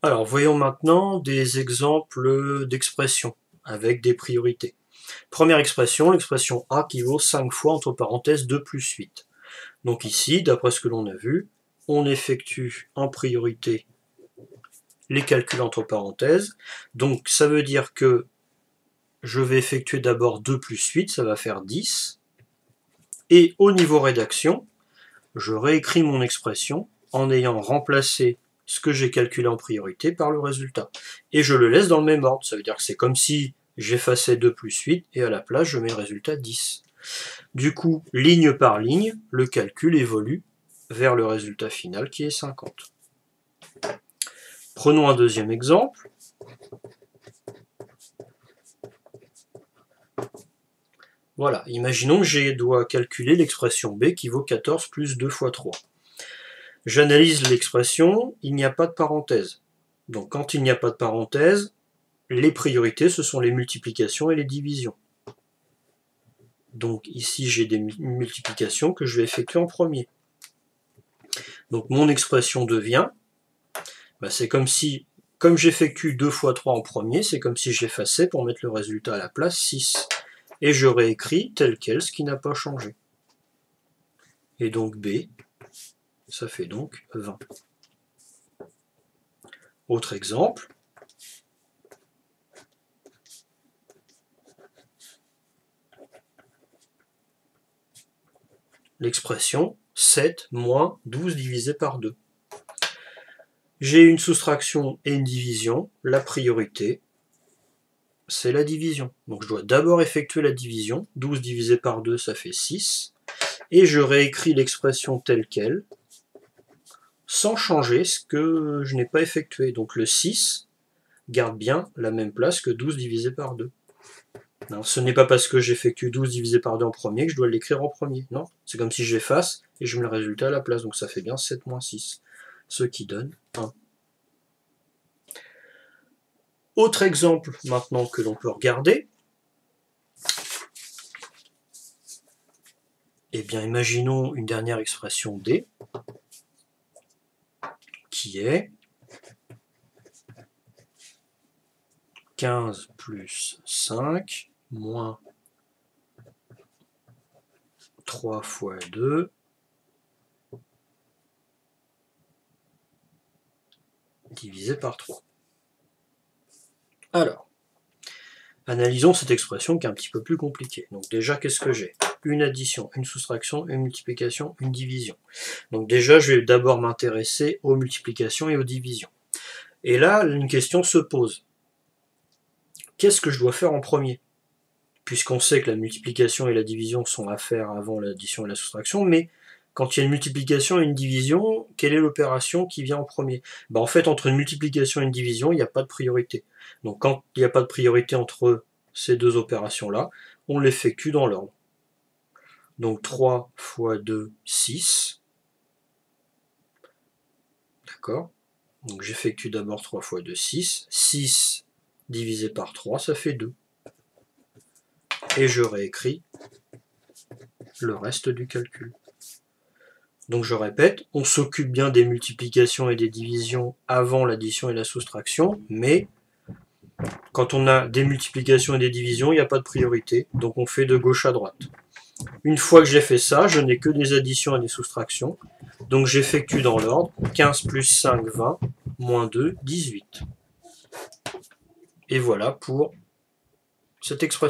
Alors, voyons maintenant des exemples d'expressions avec des priorités. Première expression, l'expression A qui vaut 5 fois, entre parenthèses, 2 plus 8. Donc ici, d'après ce que l'on a vu, on effectue en priorité les calculs entre parenthèses. Donc ça veut dire que je vais effectuer d'abord 2 plus 8, ça va faire 10. Et au niveau rédaction, je réécris mon expression en ayant remplacé ce que j'ai calculé en priorité par le résultat. Et je le laisse dans le même ordre, ça veut dire que c'est comme si j'effaçais 2 plus 8 et à la place je mets le résultat 10. Du coup, ligne par ligne, le calcul évolue vers le résultat final qui est 50. Prenons un deuxième exemple. Voilà, imaginons que je dois calculer l'expression B qui vaut 14 plus 2 fois 3. J'analyse l'expression, il n'y a pas de parenthèse. Donc quand il n'y a pas de parenthèse, les priorités ce sont les multiplications et les divisions. Donc ici j'ai des multiplications que je vais effectuer en premier. Donc mon expression devient, c'est comme si, comme j'effectue 2 fois 3 en premier, c'est comme si j'effaçais pour mettre le résultat à la place 6. Et je réécris tel quel ce qui n'a pas changé. Et donc B, ça fait donc 20. Autre exemple. L'expression 7 moins 12 divisé par 2. J'ai une soustraction et une division. La priorité, c'est la division. Donc je dois d'abord effectuer la division. 12 divisé par 2, ça fait 6. Et je réécris l'expression telle qu'elle, sans changer ce que je n'ai pas effectué. Donc le 6 garde bien la même place que 12 divisé par 2. Non, ce n'est pas parce que j'effectue 12 divisé par 2 en premier que je dois l'écrire en premier. Non, c'est comme si j'efface et je mets le résultat à la place. Donc ça fait bien 7 moins 6, ce qui donne 1. Autre exemple maintenant que l'on peut regarder. Eh bien, imaginons une dernière expression D qui est 15 plus 5 moins 3 fois 2 divisé par 3. Alors, analysons cette expression qui est un petit peu plus compliquée. Donc déjà, qu'est-ce que j'ai? Une addition, une soustraction, une multiplication, une division. Donc déjà, je vais d'abord m'intéresser aux multiplications et aux divisions. Et là, une question se pose. Qu'est-ce que je dois faire en premier? Puisqu'on sait que la multiplication et la division sont à faire avant l'addition et la soustraction, mais quand il y a une multiplication et une division, quelle est l'opération qui vient en premier? En fait, entre une multiplication et une division, il n'y a pas de priorité. Donc quand il n'y a pas de priorité entre ces deux opérations-là, on l'effectue dans l'ordre. Donc 3 fois 2, 6. D'accord? Donc j'effectue d'abord 3 fois 2, 6. 6 divisé par 3, ça fait 2. Et je réécris le reste du calcul. Donc je répète, on s'occupe bien des multiplications et des divisions avant l'addition et la soustraction, mais quand on a des multiplications et des divisions, il n'y a pas de priorité, donc on fait de gauche à droite. Une fois que j'ai fait ça, je n'ai que des additions et des soustractions, donc j'effectue dans l'ordre 15 plus 5, 20, moins 2, 18. Et voilà pour cette expression.